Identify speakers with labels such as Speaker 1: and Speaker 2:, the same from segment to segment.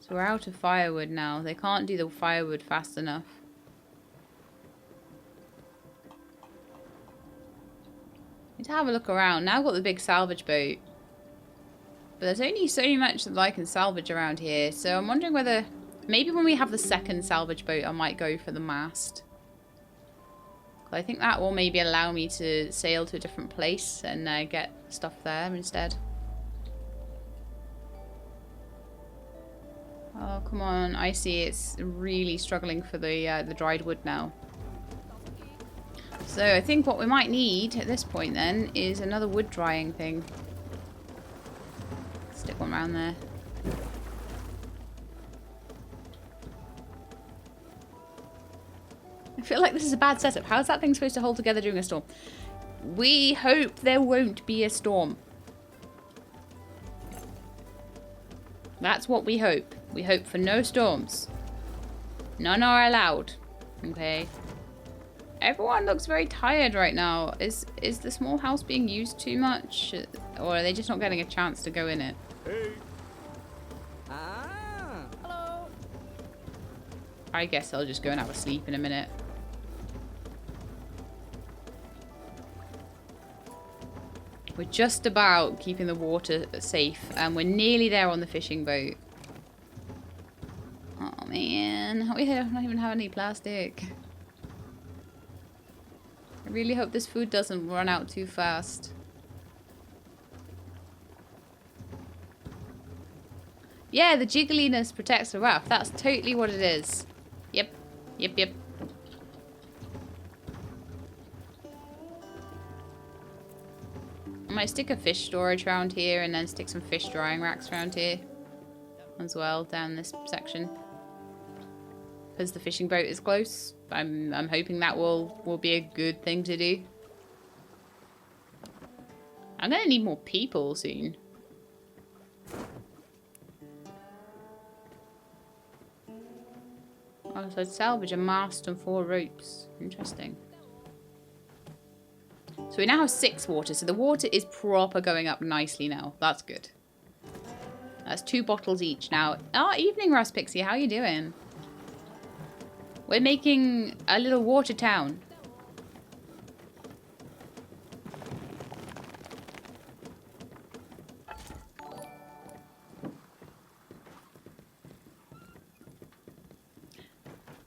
Speaker 1: So we're out of firewood now. They can't do the firewood fast enough. Need to have a look around. Now I've got the big salvage boat. But there's only so much that I can salvage around here. So I'm wondering whether... Maybe when we have the second salvage boat, I might go for the mast. I think that will maybe allow me to sail to a different place and get stuff there instead. Oh, come on. I see it's really struggling for the dried wood now. So I think what we might need at this point then is another wood drying thing. Stick one around there. I feel like this is a bad setup. How is that thing supposed to hold together during a storm? We hope there won't be a storm. That's what we hope. We hope for no storms. None are allowed. Okay. Everyone looks very tired right now. Is the small house being used too much? Or are they just not getting a chance to go in it?
Speaker 2: Hey. Ah. Hello.
Speaker 1: I guess I'll just go and have a sleep in a minute. We're just about keeping the water safe, and we're nearly there on the fishing boat. Oh man, we don't even have any plastic. I really hope this food doesn't run out too fast. Yeah, the jiggliness protects the raft. That's totally what it is. Yep. Yep, yep. I might stick a fish storage around here and then stick some fish drying racks around here as well down this section. Because the fishing boat is close. I'm hoping that will be a good thing to do. I'm gonna need more people soon. Oh, so I'd salvage a mast and 4 ropes. Interesting. So we now have 6 water. So the water is proper going up nicely now. That's good. That's 2 bottles each now. Oh, evening, Russ Pixie. How you doing? We're making a little water town.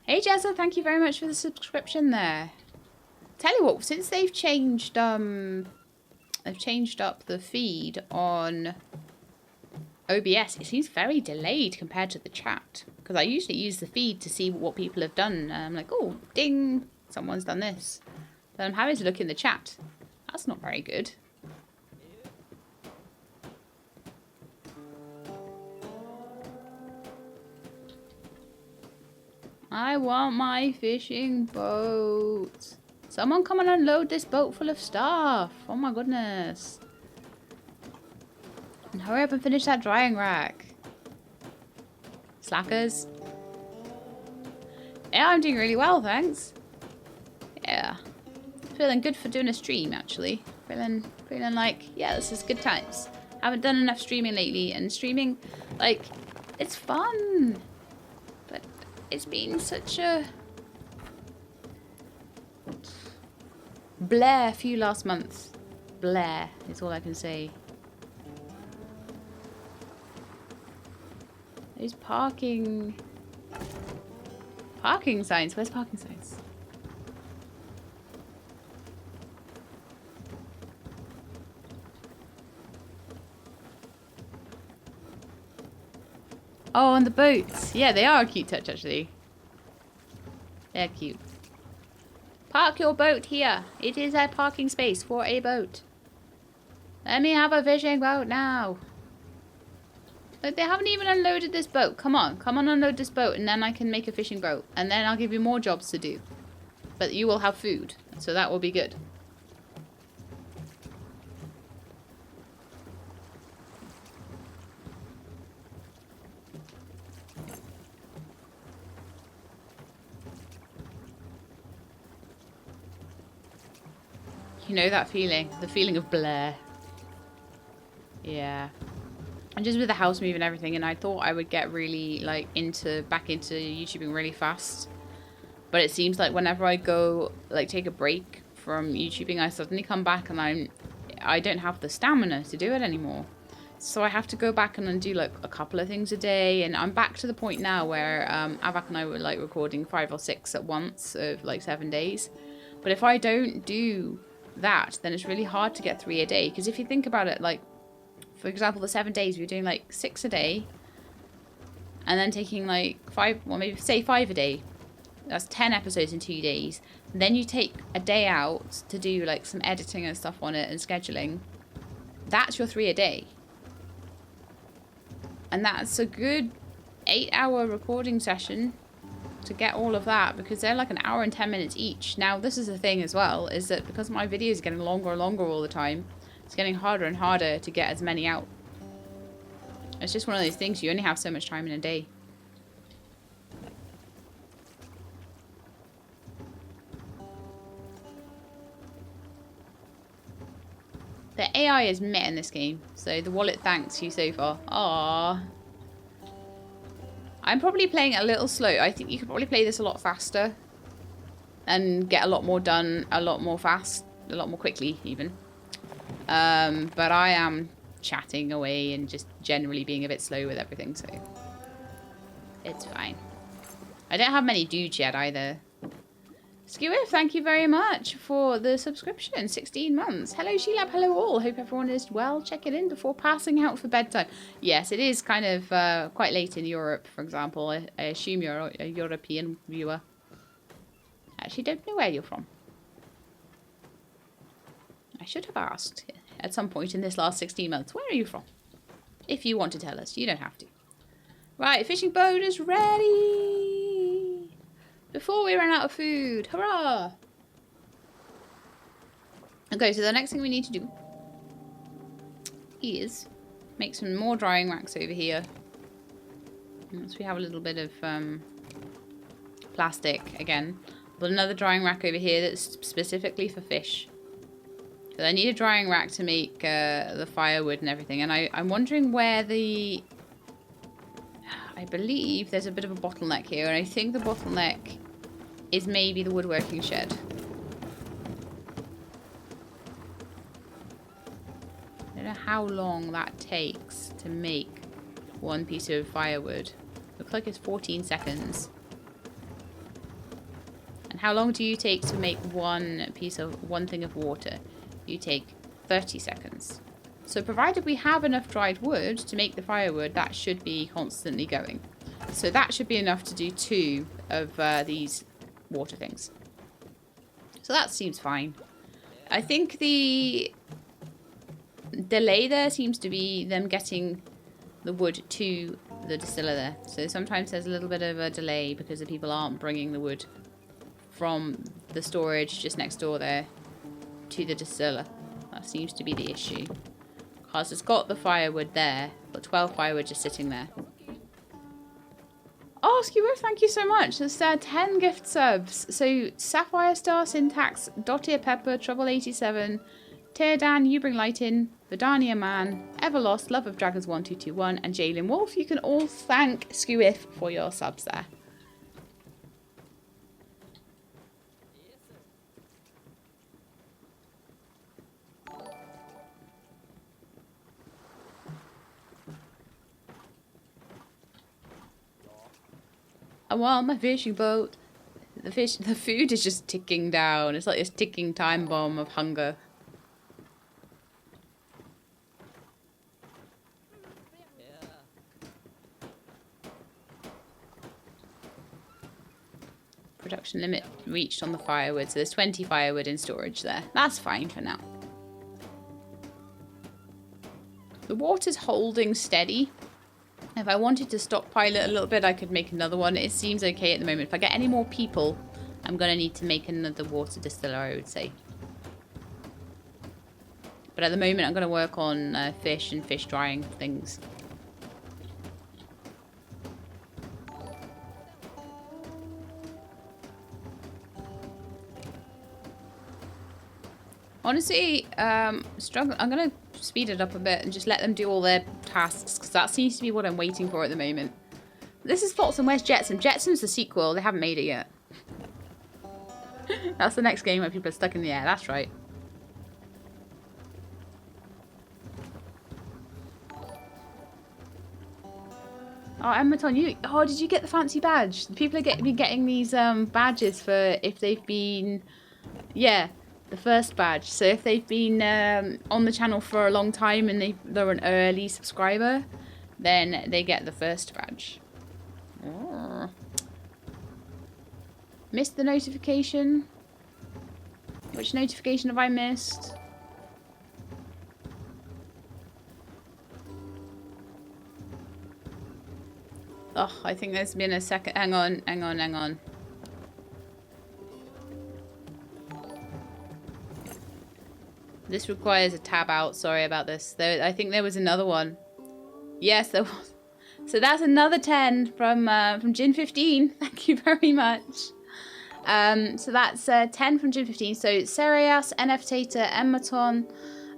Speaker 1: Hey Jessa, thank you very much for the subscription there. Tell you what, since they've changed up the feed on OBS, it seems very delayed compared to the chat. Because I usually use the feed to see what people have done. And I'm like, oh, ding, someone's done this. But I'm having to look in the chat. That's not very good. I want my fishing boat. Someone come and unload this boat full of stuff. Oh my goodness. And hurry up and finish that drying rack. Slackers. Yeah, I'm doing really well, thanks. Yeah. Feeling good for doing a stream, actually. Feeling like, yeah, this is good times. Haven't done enough streaming lately, and streaming, like, it's fun. But it's been such a bleh few last months. Bleh is all I can say. Those parking signs. Where's parking signs? Oh, and the boats. Yeah, they are a cute touch, actually. They're cute. Park your boat here. It is a parking space for a boat. Let me have a fishing boat now. Like, they haven't even unloaded this boat. Come on, unload this boat, and then I can make a fishing boat. And then I'll give you more jobs to do. But you will have food, so that will be good. You know that feeling? The feeling of Blair. Yeah. And just with the house move and everything, and I thought I would get really like back into YouTubing really fast. But it seems like whenever I go like take a break from YouTubing, I suddenly come back and I don't have the stamina to do it anymore. So I have to go back and do like a couple of things a day, and I'm back to the point now where Avak and I were like recording 5 or 6 at once of like 7 days. But if I don't do that, then it's really hard to get 3 a day. Because if you think about it, like for example, the 7 days we were doing like 6 a day, and then taking like 5, well maybe say 5 a day. That's 10 episodes in 2 days. And then you take a day out to do like some editing and stuff on it and scheduling. That's your 3 a day. And that's a good 8-hour recording session to get all of that, because they're like an hour and 10 minutes each. Now, this is the thing as well, is that because my videos are getting longer and longer all the time, it's getting harder and harder to get as many out. It's just one of those things, you only have so much time in a day. The AI is met in this game, so the wallet thanks you so far. Aww. I'm probably playing it a little slow. I think you could probably play this a lot faster and get a lot more done a lot more quickly even. But I am chatting away and just generally being a bit slow with everything, so it's fine. I don't have many dudes yet either. Skewiff, thank you very much for the subscription. 16 months. Hello, Sheelab. Hello, all. Hope everyone is well. Check it in before passing out for bedtime. Yes, it is kind of quite late in Europe, for example. I assume you're a European viewer. I actually don't know where you're from. I should have asked at some point in this last 16 months. Where are you from? If you want to tell us. You don't have to. Right, fishing boat is ready. Before we run out of food. Hurrah! Okay, so the next thing we need to do is make some more drying racks over here. Once we have a little bit of plastic again. But another drying rack over here that's specifically for fish. So I need a drying rack to make the firewood and everything. And I'm wondering where the... I believe there's a bit of a bottleneck here. And I think the bottleneck is maybe the woodworking shed. I don't know how long that takes to make one piece of firewood. Looks like it's 14 seconds. And how long do you take to make one thing of water? You take 30 seconds. So provided we have enough dried wood to make the firewood, that should be constantly going. So that should be enough to do 2 of these water things. So that seems fine. I think the delay there seems to be them getting the wood to the distiller there. So sometimes there's a little bit of a delay because the people aren't bringing the wood from the storage just next door there to the distiller. That seems to be the issue. Because it's got the firewood there, but 12 firewood just sitting there. Oh, Skewer, thank you so much. There's 10 gift subs. So, Sapphire Star, Syntax, Dottier Pepper, Trouble 87, Teardan, You Bring Light In, Vidania Man, Everlost, Love of Dragons 1221, and Jalen Wolf. You can all thank Skewiff for your subs there. I want my fishing boat. The food is just ticking down. It's like this ticking time bomb of hunger. Production limit reached on the firewood. So there's 20 firewood in storage there. That's fine for now. The water's holding steady. If I wanted to stockpile it a little bit, I could make another one. It seems okay at the moment. If I get any more people, I'm going to need to make another water distiller, I would say. But at the moment, I'm going to work on fish and fish drying things. Honestly, I'm going to speed it up a bit and just let them do all their tasks, because that seems to be what I'm waiting for at the moment. This is Flotsam. Where's Jetsam? Jetsam's the sequel. They haven't made it yet. That's the next game where people are stuck in the air. That's right. Oh, Emmaton, you... Oh, did you get the fancy badge? People are been getting these badges for if they've been... Yeah, the first badge. So if they've been on the channel for a long time and they're an early subscriber, then they get the first badge. Oh. Missed the notification. Which notification have I missed? Oh, I think there's been a second. Hang on. This requires a tab out. Sorry about this. I think there was another one. Yes, there was. So that's another 10 from Gin15. Thank you very much. So that's 10 from Gin15. So Cereas, NF Tater, Emmaton,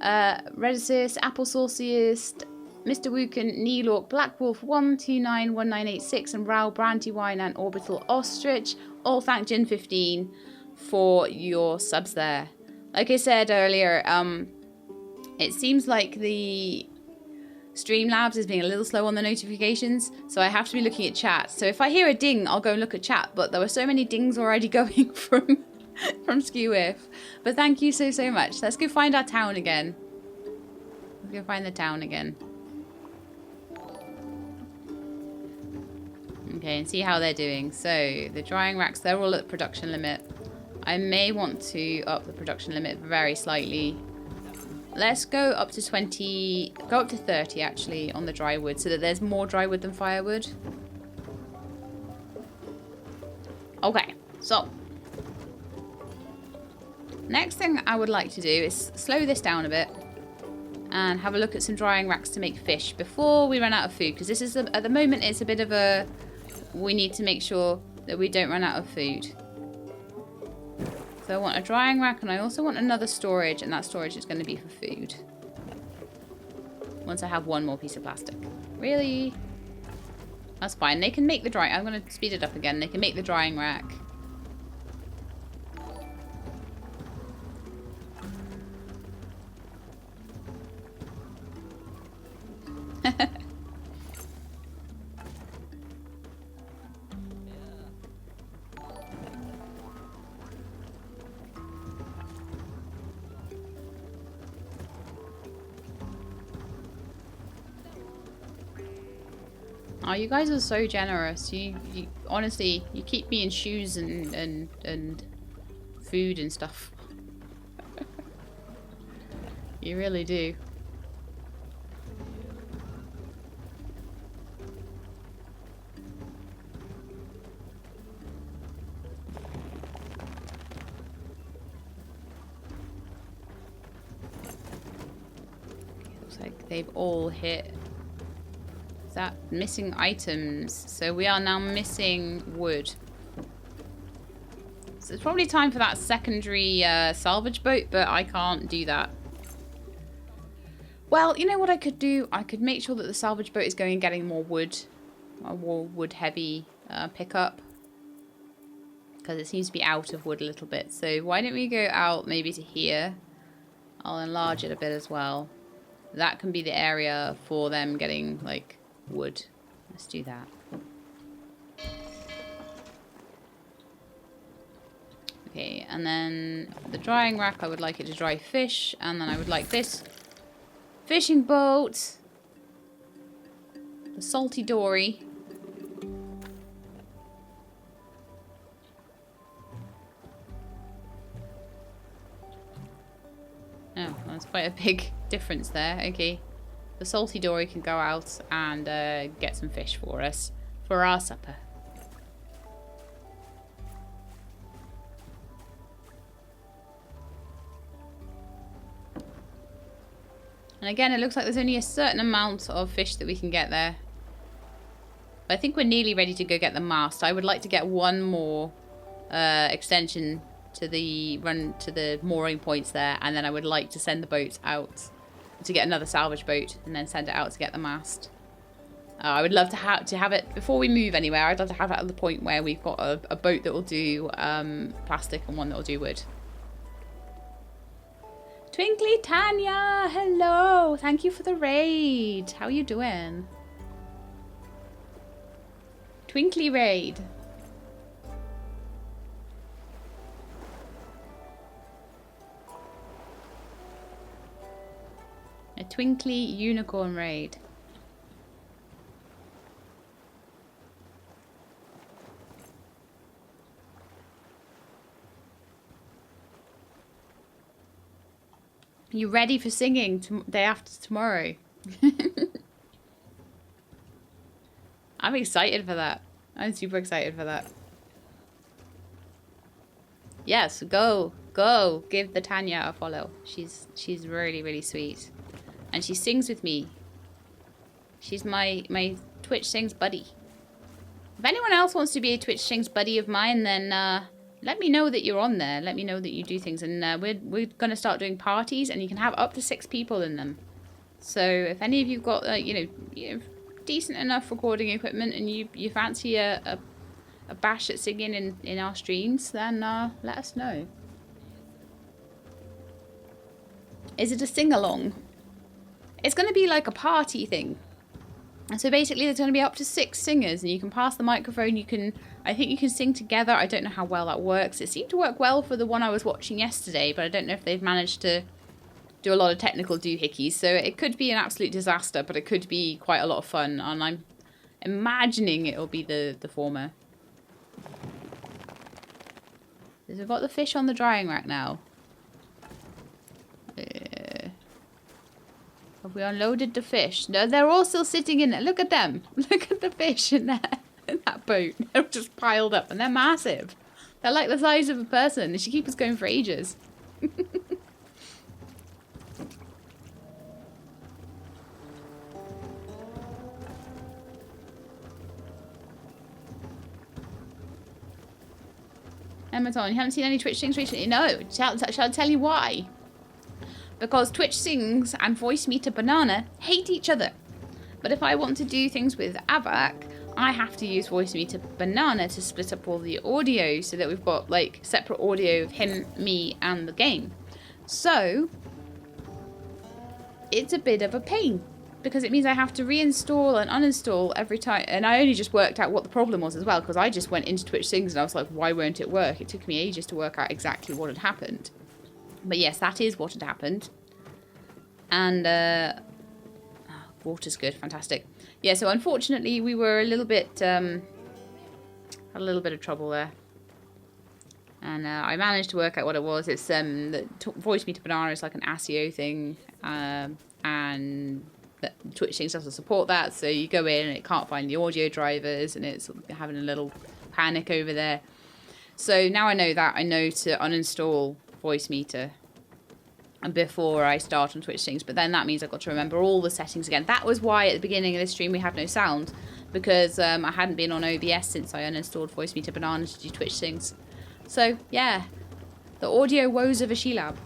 Speaker 1: Redisis, Apple Sauciest, Mr. Woken, Neelork, Black Wolf 1291986, and Rao Brandywine and Orbital Ostrich. All thank Gin15 for your subs there. Like I said earlier, it seems like the Streamlabs is being a little slow on the notifications, so I have to be looking at chat. So if I hear a ding, I'll go and look at chat, but there were so many dings already going from SkewWiff. But thank you so much. Let's go find our town again. Let's go find the town again. Okay, and see how they're doing. So the drying racks, they're all at production limit. I may want to up the production limit very slightly. Let's go up to 20, go up to 30 actually on the dry wood, so that there's more dry wood than firewood. Okay, so next thing I would like to do is slow this down a bit and have a look at some drying racks to make fish before we run out of food, because this is at the moment it's a bit of a, we need to make sure that we don't run out of food. So I want a drying rack, and I also want another storage, and that storage is going to be for food. Once I have one more piece of plastic. Really? That's fine. They can make the drying... I'm going to speed it up again. They can make the drying rack. Oh, you guys are so generous. You honestly, you keep me in shoes and food and stuff. You really do. Looks like they've all hit. That missing items, so we are now missing wood. So it's probably time for that secondary salvage boat, but I can't do that. Well, you know what I could do? I could make sure that the salvage boat is going and getting more wood, a more wood heavy pickup, because it seems to be out of wood a little bit. So why don't we go out maybe to here? I'll enlarge it a bit as well. That can be the area for them getting like wood. Let's do that. Okay, and then the drying rack, I would like it to dry fish, and then I would like this fishing boat, the salty dory. Oh, that's quite a big difference there. Okay. The salty dory can go out and get some fish for us, for our supper. And again, it looks like there's only a certain amount of fish that we can get there. But I think we're nearly ready to go get the mast. I would like to get one more extension to the mooring points there, and then I would like to send the boats out to get another salvage boat and then send it out to get the mast. I would love to have it before we move anywhere. I'd love to have it at the point where we've got a boat that will do plastic and one that will do wood. Twinkly Tanya, hello. Thank you for the raid. How are you doing? Twinkly raid. A twinkly unicorn raid. You ready for singing day after tomorrow? I'm excited for that. I'm super excited for that. Yes, go. Give the Tanya a follow. She's really, really sweet. And she sings with me. She's my Twitch Sings buddy. If anyone else wants to be a Twitch Sings buddy of mine, then let me know that you're on there. Let me know that you do things. And we're going to start doing parties, and you can have up to 6 people in them. So if any of you've got, you know, decent enough recording equipment and you fancy a bash at singing in our streams, then let us know. Is it a sing-along? It's going to be like a party thing. And so basically there's going to be up to 6 singers, and you can pass the microphone. I think you can sing together. I don't know how well that works. It seemed to work well for the one I was watching yesterday, but I don't know if they've managed to do a lot of technical doohickeys. So it could be an absolute disaster, but it could be quite a lot of fun. And I'm imagining it'll be the former. So we've got the fish on the drying rack now. Have we unloaded the fish? No, they're all still sitting in there. Look at them. Look at the fish in there. In that boat. They're just piled up, and they're massive. They're like the size of a person, and she keeps us going for ages. Amazon, you haven't seen any Twitch things recently? No. Shall I tell you why? Because Twitch Sings and Voice Meter Banana hate each other. But if I want to do things with Avac, I have to use Voice Meter Banana to split up all the audio so that we've got like separate audio of him, me, and the game. So it's a bit of a pain because it means I have to reinstall and uninstall every time. And I only just worked out what the problem was as well, because I just went into Twitch Sings and I was like, why won't it work? It took me ages to work out exactly what had happened. But yes, that is what had happened. And water's good, fantastic. Yeah, so unfortunately we were a little bit had a little bit of trouble there. And I managed to work out what it was. It's the Voice Meter Banana is like an ASIO thing, and Twitch Sings doesn't support that. So you go in and it can't find the audio drivers, and it's having a little panic over there. So now I know that, I know to uninstall Voice Meter and before I start on Twitch Sings, but then that means I've got to remember all the settings again. That was why at the beginning of this stream we had no sound, because I hadn't been on OBS since I uninstalled Voice Meter Banana to do Twitch Sings. So yeah, the audio woes of a She-Lab.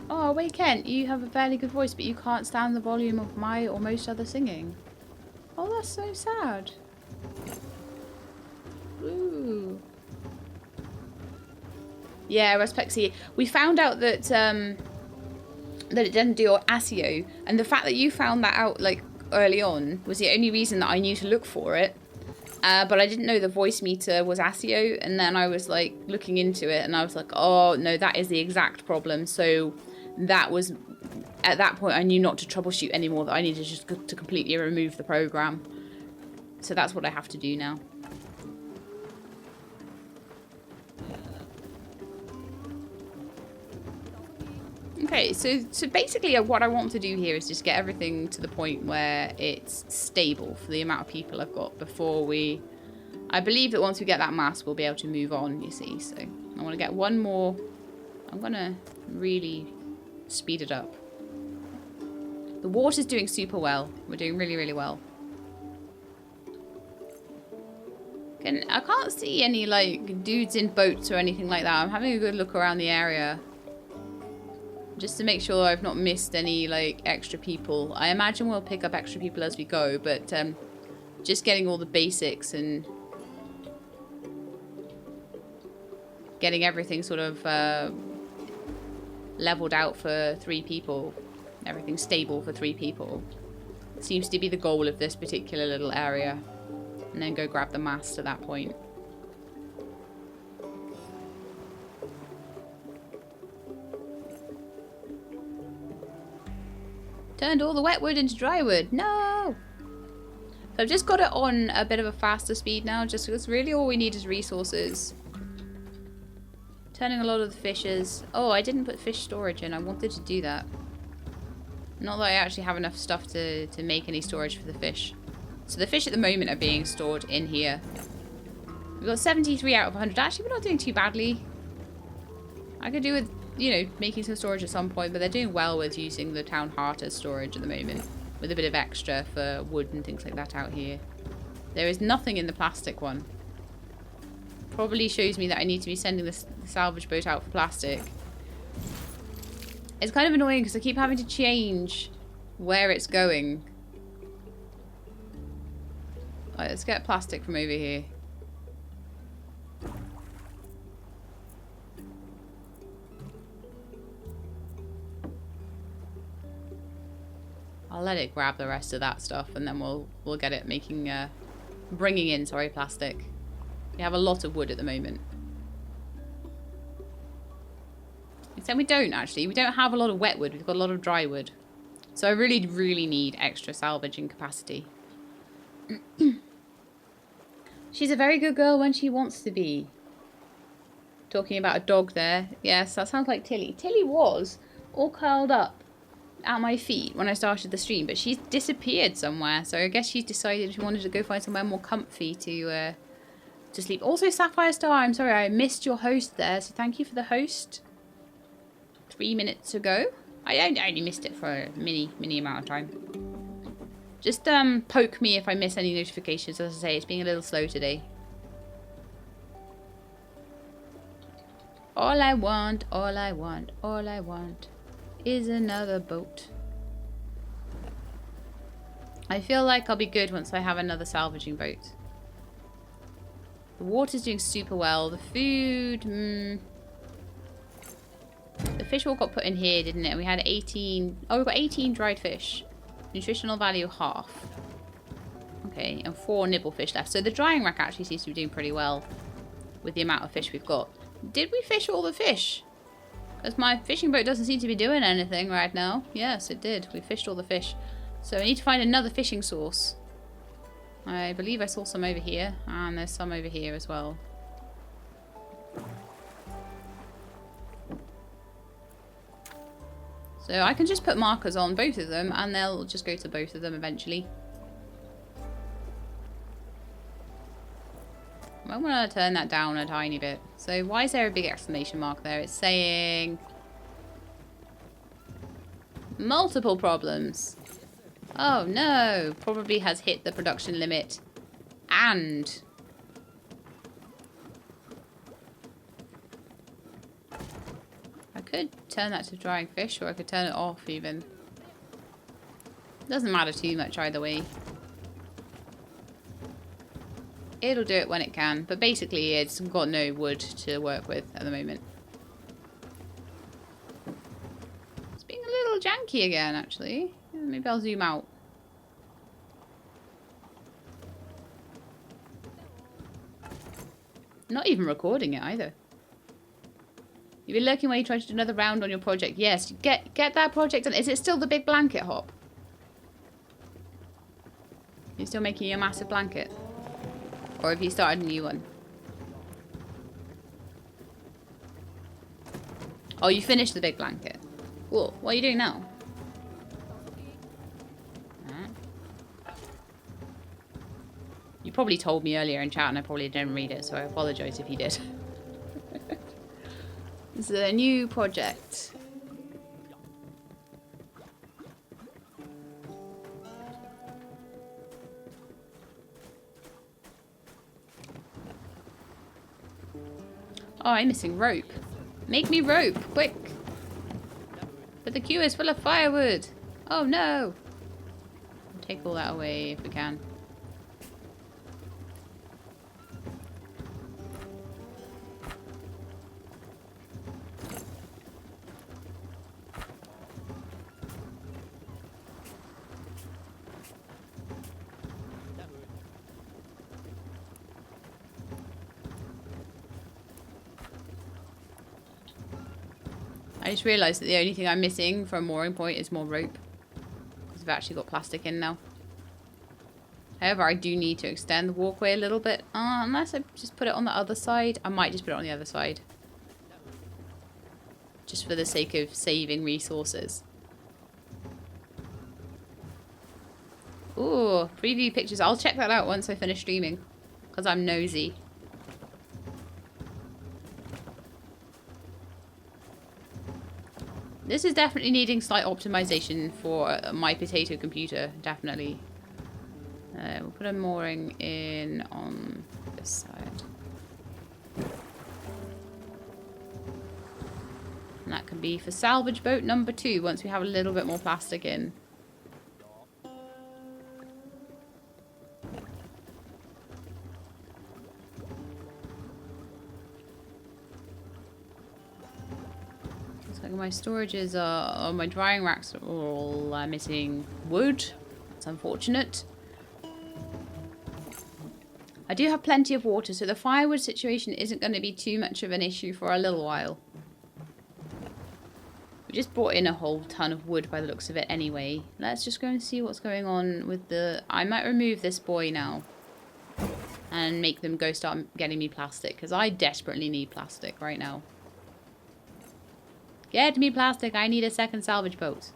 Speaker 1: Oh, wait, Kent, you have a fairly good voice, but you can't stand the volume of my or most other singing. Oh, that's so sad. Ooh. Yeah, Respexy. We found out that that it doesn't do ASIO, and the fact that you found that out like early on was the only reason that I knew to look for it. But I didn't know the Voice Meter was ASIO, and then I was like looking into it, and I was like, oh no, that is the exact problem. So that was, at that point, I knew not to troubleshoot anymore, that I needed just to completely remove the program. So that's what I have to do now. Okay, so basically what I want to do here is just get everything to the point where it's stable for the amount of people I've got before we... I believe that once we get that mast, we'll be able to move on, you see. So I want to get one more... I'm going to really speed it up. The water's doing super well. We're doing really, really well. I can't see any, like, dudes in boats or anything like that. I'm having a good look around the area. Just to make sure I've not missed any, like, extra people. I imagine we'll pick up extra people as we go, but just getting all the basics and getting everything sort of leveled out for 3 people. Everything stable for 3 people. Seems to be the goal of this particular little area. And then go grab the mast at that point. Turned all the wet wood into dry wood. No! So I've just got it on a bit of a faster speed now, just because really all we need is resources. Turning a lot of the fishes. Oh, I didn't put fish storage in. I wanted to do that. Not that I actually have enough stuff to make any storage for the fish. So the fish at the moment are being stored in here. We've got 73 out of 100. Actually, we're not doing too badly. I could do with, you know, making some storage at some point, but they're doing well with using the town heart as storage at the moment. With a bit of extra for wood and things like that out here. There is nothing in the plastic one. Probably shows me that I need to be sending the salvage boat out for plastic. It's kind of annoying because I keep having to change where it's going. Right, let's get plastic from over here. I'll let it grab the rest of that stuff, and then we'll get it making bringing in, sorry, plastic. We have a lot of wood at the moment. Except we don't actually. We don't have a lot of wet wood. We've got a lot of dry wood. So I really, really need extra salvaging capacity. She's a very good girl when she wants to be. Talking about a dog there. Yes, that sounds like Tilly. Tilly was all curled up at my feet when I started the stream, but she's disappeared somewhere. So I guess she's decided she wanted to go find somewhere more comfy to sleep. Also, Sapphire Star, I'm sorry, I missed your host there. So thank you for the host. 3 minutes ago. I only missed it for a mini amount of time. Just poke me if I miss any notifications. As I say, it's being a little slow today. All I want, all I want, all I want is another boat. I feel like I'll be good once I have another salvaging boat. The water's doing super well. The food... The fish all got put in here, didn't it? We had 18... Oh, we've got 18 dried fish. Nutritional value half. Okay, and 4 nibble fish left. So the drying rack actually seems to be doing pretty well with the amount of fish we've got. Did we fish all the fish? Because my fishing boat doesn't seem to be doing anything right now. Yes, it did. We fished all the fish. So I need to find another fishing source. I believe I saw some over here. And there's some over here as well. So I can just put markers on both of them and they'll just go to both of them eventually. I'm going to turn that down a tiny bit. So why is there a big exclamation mark there? It's saying multiple problems. Oh no, probably has hit the production limit. And I could turn that to drying fish, or I could turn it off even. Doesn't matter too much either way. It'll do it when it can, but basically it's got no wood to work with at the moment. It's being a little janky again, actually. Maybe I'll zoom out. Not even recording it either. You've been lurking while you try to do another round on your project. Yes, get that project done. Is it still the big blanket hop? You're still making a massive blanket? Or have you started a new one? Oh, you finished the big blanket. Cool. What are you doing now? You probably told me earlier in chat and I probably didn't read it, so I apologise if you did. This is a new project. Oh, I'm missing rope. Make me rope, quick. But the queue is full of firewood. Oh no. Take all that away if we can. I just realised that the only thing I'm missing for a mooring point is more rope. Because I've actually got plastic in now. However, I do need to extend the walkway a little bit. Unless I just put it on the other side. I might just put it on the other side. Just for the sake of saving resources. Ooh, preview pictures. I'll check that out once I finish streaming. Because I'm nosy. This is definitely needing slight optimization for my potato computer. Definitely. We'll put a mooring in on this side. And that can be for salvage boat number 2 once we have a little bit more plastic in. Looks like my storages are, my drying racks are all missing wood. It's unfortunate. I do have plenty of water, so the firewood situation isn't going to be too much of an issue for a little while. We just brought in a whole ton of wood by the looks of it anyway. Let's just go and see what's going on with the... I might remove this boy now. And make them go start getting me plastic, because I desperately need plastic right now. Get me plastic, I need a second salvage boat.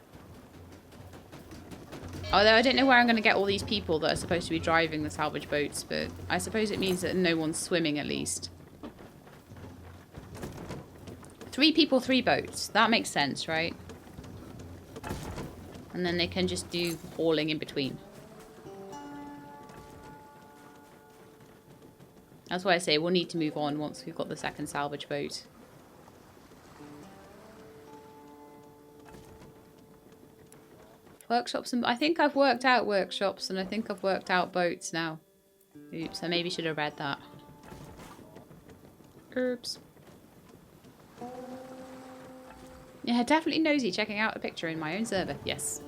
Speaker 1: Although I don't know where I'm going to get all these people that are supposed to be driving the salvage boats, but I suppose it means that no one's swimming at least. 3 people, 3 boats. That makes sense, right? And then they can just do hauling in between. That's why I say we'll need to move on once we've got the second salvage boat. Workshops, and I think I've worked out workshops, and I think I've worked out boats now. Oops, I maybe should have read that. Oops. Yeah, definitely nosy checking out a picture in my own server. Yes.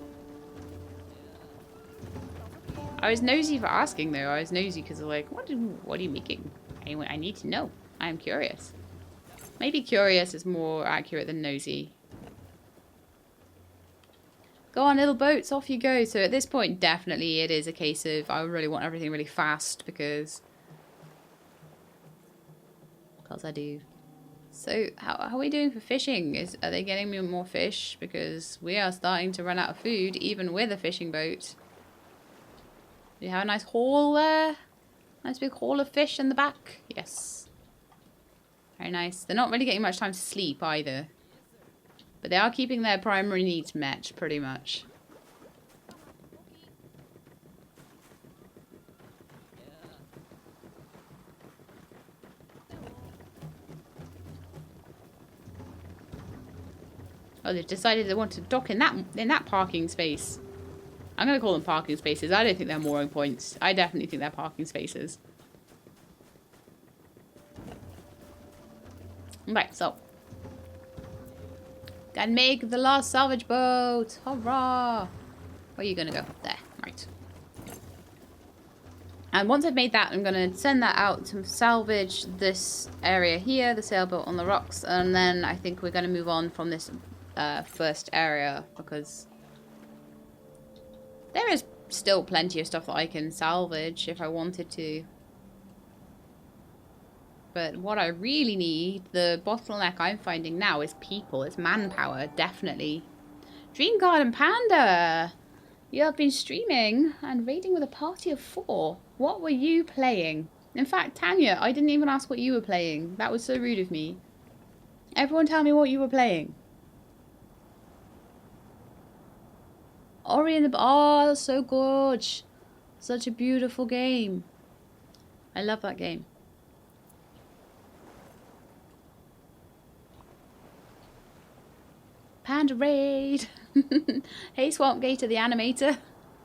Speaker 1: I was nosy for asking though. I was nosy because of like, what are you making? Anyway, I need to know. I am curious. Maybe curious is more accurate than nosy. Go on, little boats, off you go. So at this point, definitely it is a case of I really want everything really fast because I do. So how are we doing for fishing? Are they getting me more fish? Because we are starting to run out of food, even with a fishing boat. Do you have a nice haul there? Nice big haul of fish in the back? Yes. Very nice. They're not really getting much time to sleep either. But they are keeping their primary needs met, pretty much. Oh, they've decided they want to dock in that parking space. I'm going to call them parking spaces. I don't think they're mooring points. I definitely think they're parking spaces. Right, so. Can make the last salvage boat. Hurrah! Where are you going to go? There. Right. And once I've made that, I'm going to send that out to salvage this area here, the sailboat on the rocks. And then I think we're going to move on from this first area because there is still plenty of stuff that I can salvage if I wanted to. But what I really need, the bottleneck I'm finding now is people. It's manpower, definitely. Dream Garden Panda! You have been streaming and raiding with a party of 4. What were you playing? In fact, Tanya, I didn't even ask what you were playing. That was so rude of me. Everyone tell me what you were playing. Ori and the... Oh, that's so good. Such a beautiful game. I love that game. and raid. Hey, Swamp Gator the animator.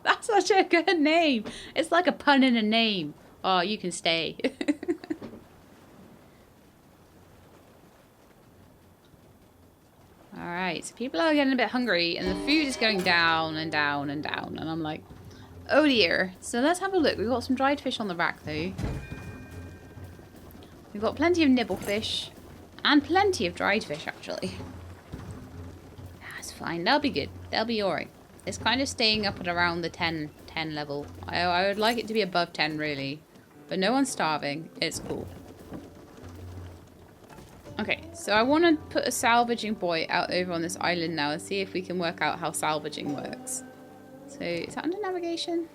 Speaker 1: That's such a good name. It's like a pun in a name. Oh, you can stay. Alright, so people are getting a bit hungry and the food is going down and down and down. And I'm like, oh dear. So let's have a look. We've got some dried fish on the rack though. We've got plenty of nibble fish. And plenty of dried fish actually. That's fine. They'll be good. They'll be alright. It's kind of staying up at around the 10 level. I would like it to be above 10 really. But no one's starving. It's cool. Okay, so I want to put a salvaging boy out over on this island now and see if we can work out how salvaging works. So, is that under navigation?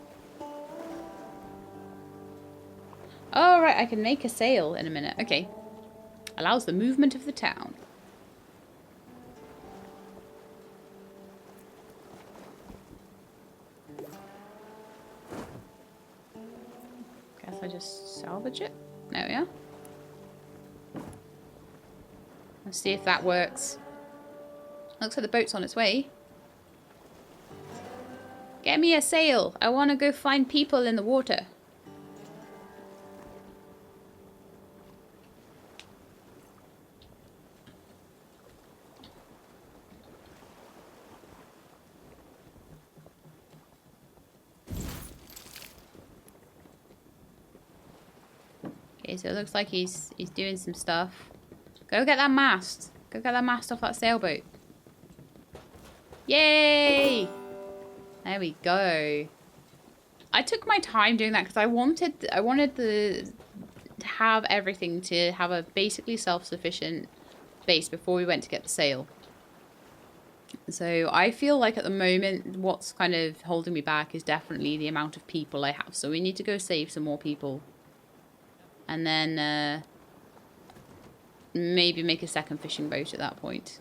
Speaker 1: Oh, right, I can make a sail in a minute. Okay. Allows the movement of the town. Guess I just salvage it. There we are. Let's see if that works. Looks like the boat's on its way. Get me a sail. I want to go find people in the water. Okay, so it looks like he's doing some stuff. Go get that mast. Go get that mast off that sailboat. Yay! There we go. I took my time doing that because I wanted to have everything to have a basically self-sufficient base before we went to get the sail. So I feel like at the moment what's kind of holding me back is definitely the amount of people I have. So we need to go save some more people. And then maybe make a second fishing boat at that point.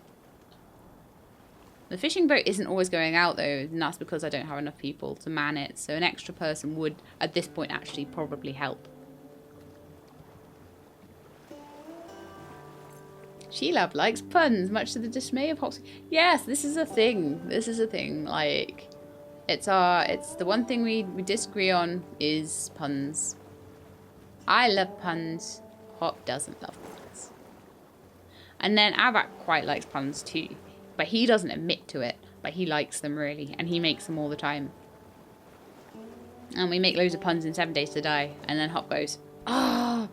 Speaker 1: The fishing boat isn't always going out though, and that's because I don't have enough people to man it. So an extra person would, at this point, actually probably help. Sheila likes puns, much to the dismay of Hoxie. Yes, this is a thing. This is a thing. Like, it's the one thing we disagree on is puns. I love puns. Hop doesn't love puns. And then Avak quite likes puns too. But he doesn't admit to it. But he likes them really. And he makes them all the time. And we make loads of puns in 7 Days to Die. And then Hop goes, oh.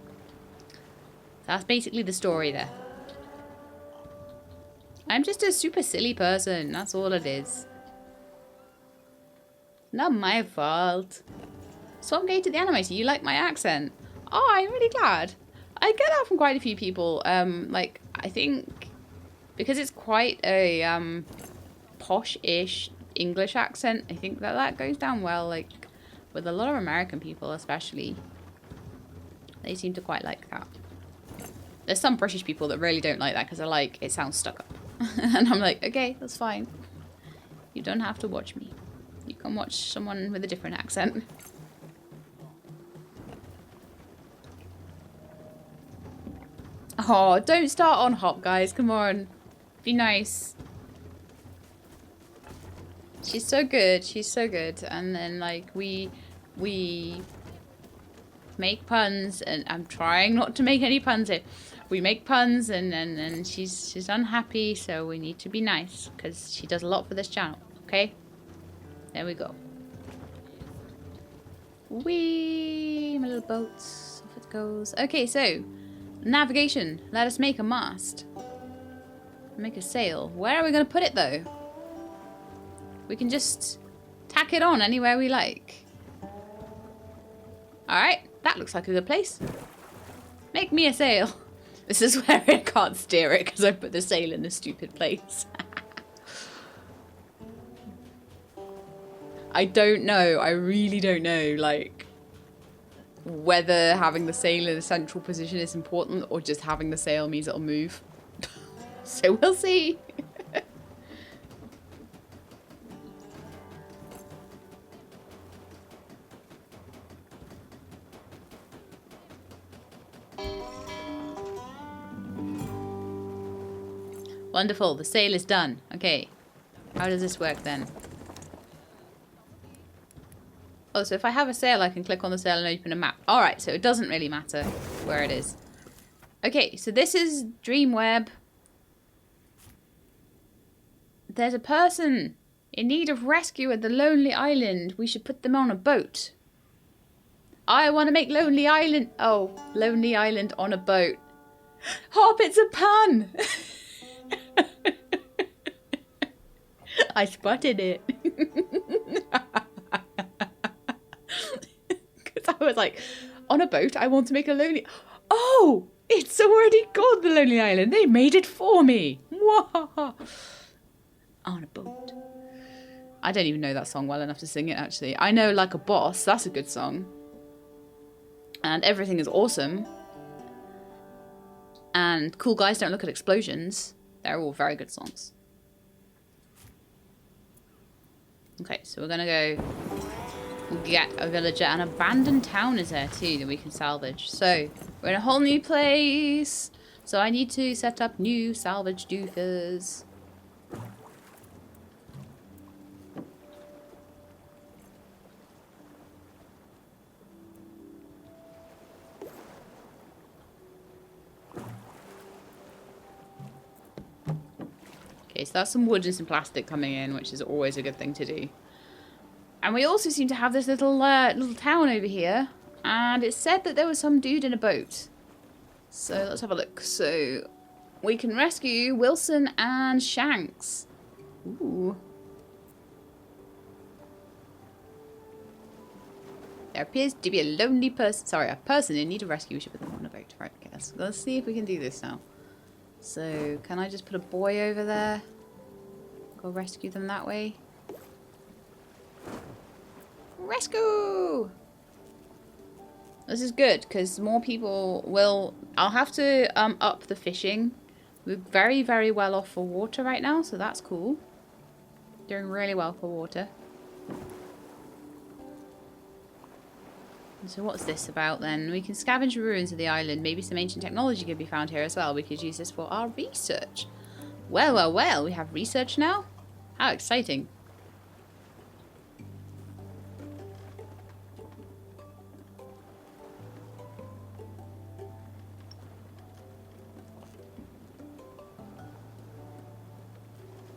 Speaker 1: That's basically the story there. I'm just a super silly person. That's all it is. Not my fault. So I'm going to the animator. You like my accent? Oh, I'm really glad. I get that from quite a few people. Like, I think because it's quite a posh-ish English accent, I think that goes down well, like, with a lot of American people especially. They seem to quite like that. There's some British people that really don't like that because they're like, it sounds stuck up. And I'm like, okay, that's fine. You don't have to watch me. You can watch someone with a different accent. Oh, don't start on Hop, guys. Come on. Be nice. She's so good. She's so good. And then, like, we make puns. And I'm trying not to make any puns here. We make puns and she's unhappy. So we need to be nice. Because she does a lot for this channel. Okay? There we go. Whee! My little boats. Off it goes. Okay, so... navigation. Let us make a mast. Make a sail. Where are we going to put it, though? We can just tack it on anywhere we like. Alright. That looks like a good place. Make me a sail. This is where I can't steer it because I put the sail in the stupid place. I don't know. I really don't know, like, whether having the sail in a central position is important or just having the sail means it'll move. So we'll see. Wonderful. The sail is done. Okay. How does this work then? Oh, so if I have a sail, I can click on the sail and open a map. Alright, so it doesn't really matter where it is. Okay, so this is Dreamweb. There's a person in need of rescue at the Lonely Island. We should put them on a boat. I want to make Lonely Island... Oh, Lonely Island on a boat. Hop, it's a pun! I spotted it. Because I was like, on a boat, I want to make a lonely... Oh, it's already called the Lonely Island. They made it for me. On a boat. I don't even know that song well enough to sing it, actually. I know Like a Boss. That's a good song. And Everything is Awesome. And Cool Guys Don't Look at Explosions. They're all very good songs. Okay, so we're going to go get a villager. An abandoned town is there too that we can salvage. So, we're in a whole new place. So I need to set up new salvage doofers. Okay, so that's some wood and some plastic coming in, which is always a good thing to do. And we also seem to have this little town over here. And it said that there was some dude in a boat. So let's have a look. So we can rescue Wilson and Shanks. Ooh. There appears to be a lonely person. Sorry, a person in need of rescue. We should put them on a boat. Right, okay, let's see if we can do this now. So, can I just put a boy over there? Go rescue them that way. Rescue! This is good, because more people will... I'll have to up the fishing. We're very, very well off for water right now, so that's cool. Doing really well for water. So what's this about then? We can scavenge the ruins of the island. Maybe some ancient technology could be found here as well. We could use this for our research. Well, well, well. We have research now? How exciting.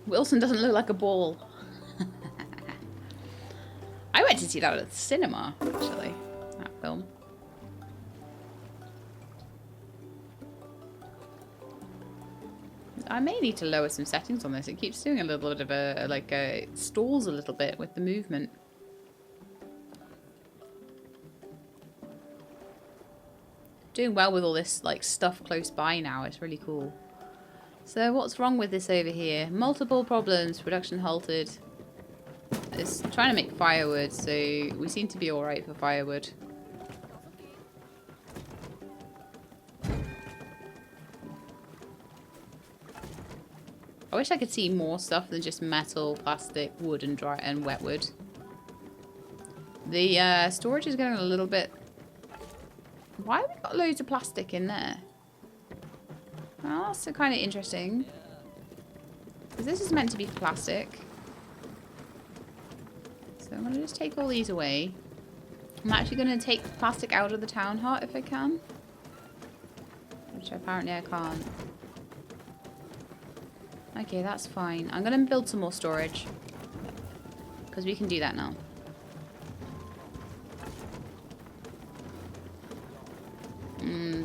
Speaker 1: Wilson doesn't look like a ball. I went to see that at the cinema, actually. That film. I may need to lower some settings on this. It keeps doing a little bit of it stalls a little bit with the movement. Doing well with all this like stuff close by now. It's really cool. So what's wrong with this over here? Multiple problems. Production halted. It's trying to make firewood, so we seem to be alright for firewood. I wish I could see more stuff than just metal, plastic, wood, and dry and wet wood. The storage is getting a little bit... Why have we got loads of plastic in there? Well, that's kind of interesting. Because this is meant to be plastic. So I'm going to just take all these away. I'm actually going to take plastic out of the town hut if I can. Which apparently I can't. Okay, that's fine. I'm going to build some more storage. Because we can do that now.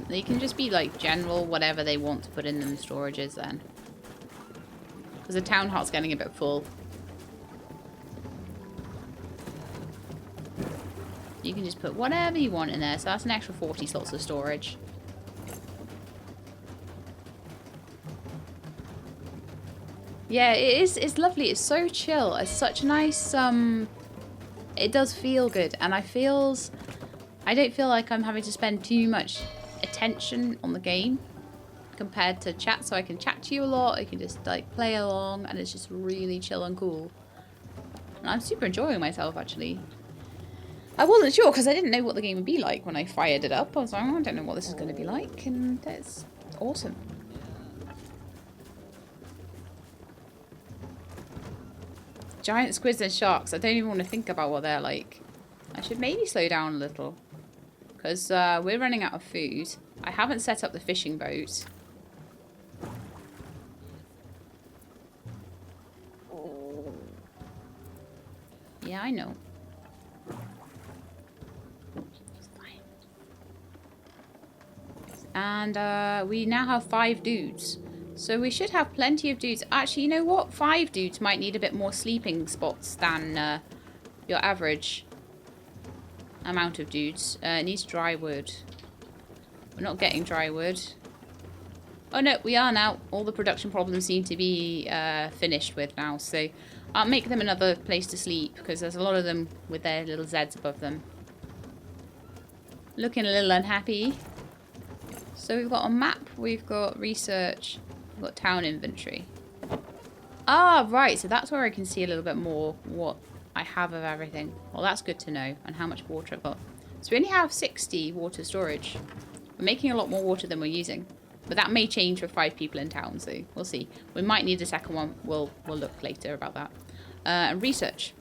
Speaker 1: They can just be like general, whatever they want to put in them storages then. Because the town hut's getting a bit full. You can just put whatever you want in there. So that's an extra 40 slots of storage. Yeah, it is. It's lovely. It's so chill. It's such a nice, it does feel good. And I don't feel like I'm having to spend too much attention on the game compared to chat. So I can chat to you a lot. I can just like play along and it's just really chill and cool. And I'm super enjoying myself actually. I wasn't sure because I didn't know what the game would be like when I fired it up. I was like, oh, I don't know what this is going to be like. And it's awesome. giant squids and sharks. I don't even want to think about what they're like. I should maybe slow down a little. Because we're running out of food. I haven't set up the fishing boat. Yeah, I know. It's fine. And we now have 5 dudes. So we should have plenty of dudes. Actually, you know what? 5 dudes might need a bit more sleeping spots than your average amount of dudes. It needs dry wood. We're not getting dry wood. Oh no, we are now. All the production problems seem to be finished with now. So I'll make them another place to sleep because there's a lot of them with their little Zs above them. Looking a little unhappy. So we've got a map, we've got research, we've got town inventory. Ah, right. So that's where I can see a little bit more what I have of everything. Well, that's good to know. And how much water I've got. So we only have 60 water storage. We're making a lot more water than we're using. But that may change with 5 people in town, so we'll see. We might need a second one. We'll look later about that. And research.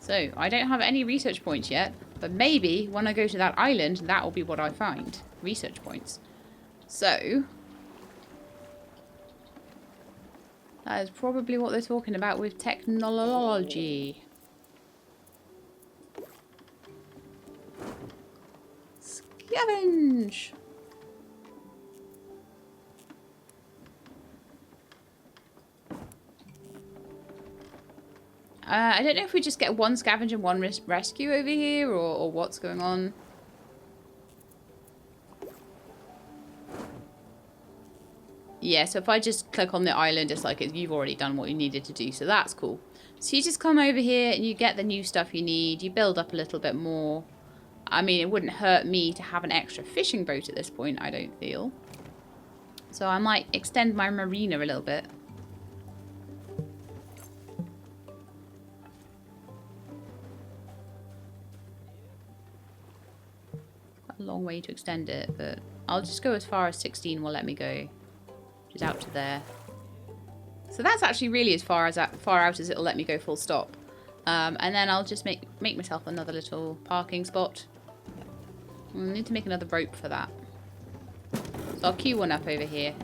Speaker 1: So, I don't have any research points yet. But maybe when I go to that island, that will be what I find. Research points. So, that is probably what they're talking about with technology. Scavenge! I don't know if we just get one scavenge and one rescue over here, or what's going on. Yeah, so if I just click on the island, it's like you've already done what you needed to do, so that's cool. So you just come over here and you get the new stuff you need, you build up a little bit more. I mean, it wouldn't hurt me to have an extra fishing boat at this point, I don't feel. So I might extend my marina a little bit. A long way to extend it, but I'll just go as far as 16 will let me go. Which is out to there. So that's actually really as far out as it'll let me go full stop. And then I'll just make myself another little parking spot. I'll need to make another rope for that. So I'll queue one up over here.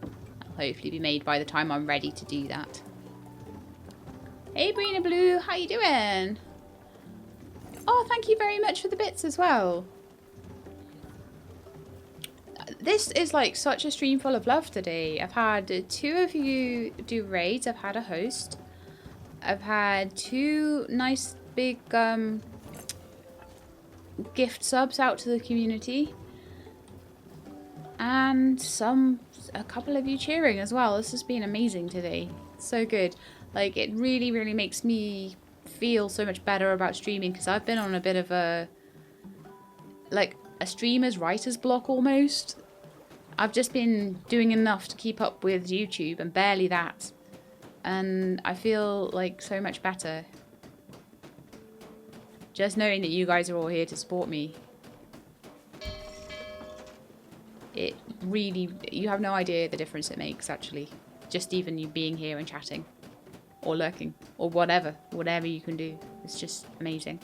Speaker 1: That'll hopefully be made by the time I'm ready to do that. Hey Brina Blue, how you doing? Oh, thank you very much for the bits as well. This is like such a stream full of love today. I've had 2 of you do raids. I've had a host. I've had 2 nice big gift subs out to the community. And a couple of you cheering as well. This has been amazing today. So good. Like, it really, really makes me feel so much better about streaming because I've been on a bit of a streamer's writer's block almost. I've just been doing enough to keep up with YouTube and barely that, and I feel like so much better just knowing that you guys are all here to support me. It really, you have no idea the difference it makes actually, just even you being here and chatting or lurking or whatever you can do. It's just amazing.